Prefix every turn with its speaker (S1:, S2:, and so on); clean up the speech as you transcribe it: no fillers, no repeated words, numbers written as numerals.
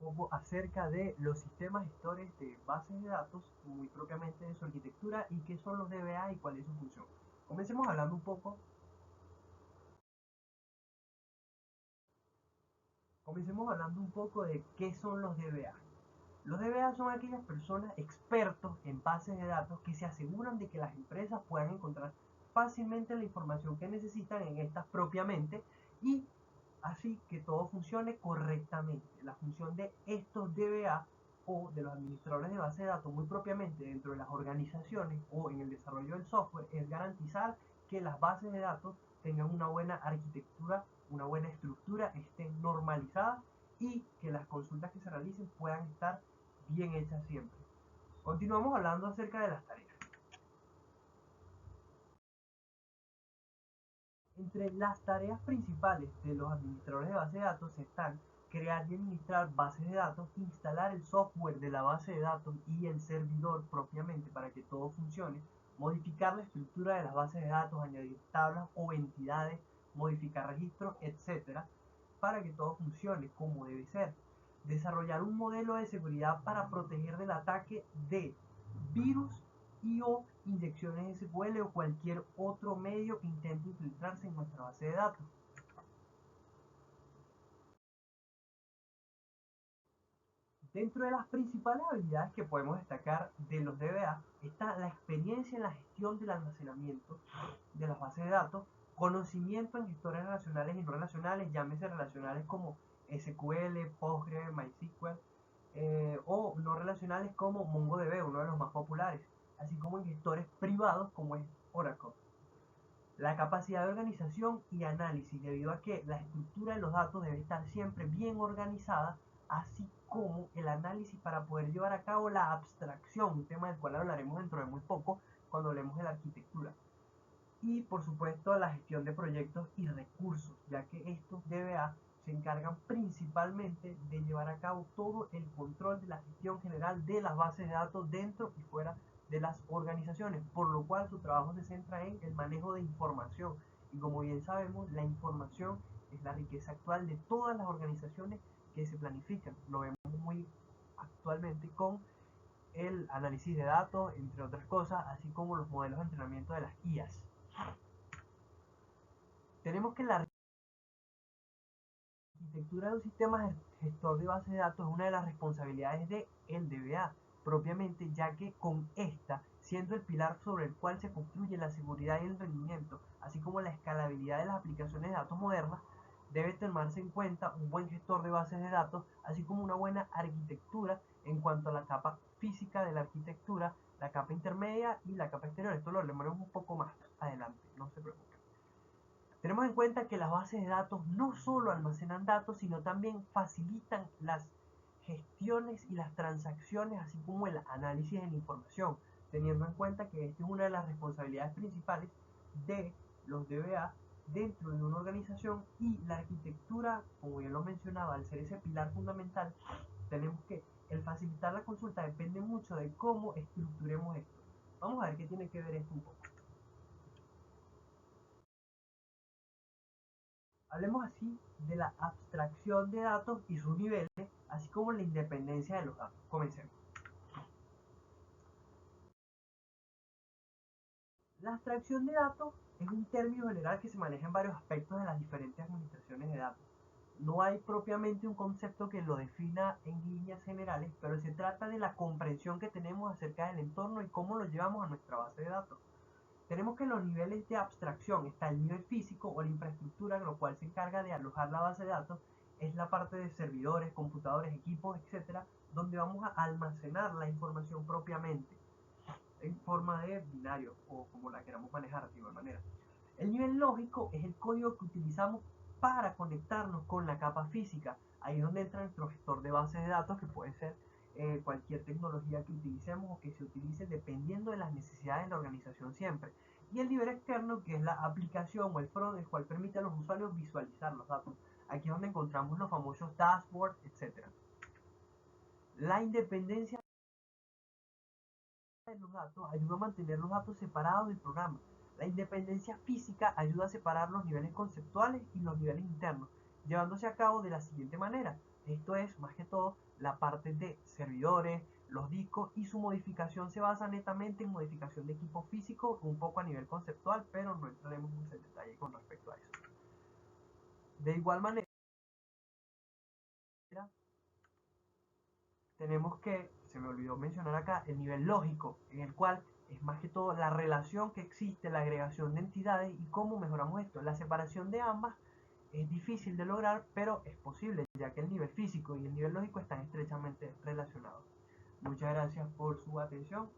S1: poco acerca de los sistemas gestores de bases de datos, muy propiamente de su arquitectura y qué son los DBA y cuál es su función. Comencemos hablando un poco. Comencemos hablando un poco de qué son los DBA. Los DBA son aquellas personas expertos en bases de datos que se aseguran de que las empresas puedan encontrar fácilmente la información que necesitan en estas propiamente y así que todo funcione correctamente. La función de estos DBA o de los administradores de base de datos muy propiamente dentro de las organizaciones o en el desarrollo del software es garantizar que las bases de datos tengan una buena arquitectura, una buena estructura, estén normalizadas y que las consultas que se realicen puedan estar bien hechas siempre. Continuamos hablando acerca de las tareas. Entre las tareas principales de los administradores de base de datos están crear y administrar bases de datos, instalar el software de la base de datos y el servidor propiamente para que todo funcione, modificar la estructura de las bases de datos, añadir tablas o entidades, modificar registros, etcétera, para que todo funcione como debe ser. Desarrollar un modelo de seguridad para proteger del ataque de virus y o inyecciones SQL o cualquier otro medio que intente infiltrarse en nuestra base de datos. Dentro de las principales habilidades que podemos destacar de los DBA está la experiencia en la gestión del almacenamiento de las bases de datos, conocimiento en gestores relacionales y no relacionales, llámese relacionales como SQL, Postgre, MySQL, o no relacionales como MongoDB, uno de los más populares, así como en gestores privados como es Oracle. La capacidad de organización y análisis, debido a que la estructura de los datos debe estar siempre bien organizada, así como el análisis para poder llevar a cabo la abstracción, un tema del cual hablaremos dentro de muy poco cuando hablemos de la arquitectura. Y por supuesto la gestión de proyectos y recursos, ya que estos DBA se encargan principalmente de llevar a cabo todo el control de la gestión general de las bases de datos dentro y fuera de las organizaciones, por lo cual su trabajo se centra en el manejo de información. Y como bien sabemos, la información es la riqueza actual de todas las organizaciones que se planifican. Lo vemos muy actualmente con el análisis de datos, entre otras cosas, así como los modelos de entrenamiento de las IAs. Tenemos que la arquitectura de un sistema gestor de base de datos es una de las responsabilidades de el DBA propiamente, ya que con esta, siendo el pilar sobre el cual se construye la seguridad y el rendimiento, así como la escalabilidad de las aplicaciones de datos modernas, debe tomarse en cuenta un buen gestor de bases de datos, así como una buena arquitectura en cuanto a la capa física de la arquitectura, la capa intermedia y la capa exterior. Esto lo hablaremos un poco más adelante, no se preocupen. Tenemos en cuenta que las bases de datos no solo almacenan datos, sino también facilitan las gestiones y las transacciones, así como el análisis de la información, teniendo en cuenta que esta es una de las responsabilidades principales de los DBA dentro de una organización y la arquitectura, como ya lo mencionaba, al ser ese pilar fundamental, tenemos que el facilitar la consulta depende mucho de cómo estructuremos esto. Vamos a ver qué tiene que ver esto un poco. Hablemos así de la abstracción de datos y sus niveles, así como la independencia de los datos. Comencemos. La abstracción de datos es un término general que se maneja en varios aspectos de las diferentes administraciones de datos. No hay propiamente un concepto que lo defina en líneas generales, pero se trata de la comprensión que tenemos acerca del entorno y cómo lo llevamos a nuestra base de datos. Tenemos que los niveles de abstracción está el nivel físico o la infraestructura, lo cual se encarga de alojar la base de datos, es la parte de servidores, computadores, equipos, etcétera, donde vamos a almacenar la información propiamente en forma de binario o como la queramos manejar de igual manera. El nivel lógico es el código que utilizamos para conectarnos con la capa física. Ahí es donde entra nuestro gestor de bases de datos, que puede ser cualquier tecnología que utilicemos o que se utilice dependiendo de las necesidades de la organización siempre. Y el nivel externo, que es la aplicación o el front, el cual permite a los usuarios visualizar los datos. Aquí es donde encontramos los famosos dashboards, etc. La independencia de los datos ayuda a mantener los datos separados del programa. La independencia física ayuda a separar los niveles conceptuales y los niveles internos, llevándose a cabo de la siguiente manera. Esto es, más que todo, la parte de servidores, los discos, y su modificación se basa netamente en modificación de equipo físico, un poco a nivel conceptual, pero no entraremos mucho en detalle con respecto a eso. De igual manera, tenemos que, se me olvidó mencionar acá, el nivel lógico, en el cual es más que todo la relación que existe, la agregación de entidades y cómo mejoramos esto. La separación de ambas es difícil de lograr, pero es posible, ya que el nivel físico y el nivel lógico están estrechamente relacionados. Muchas gracias por su atención.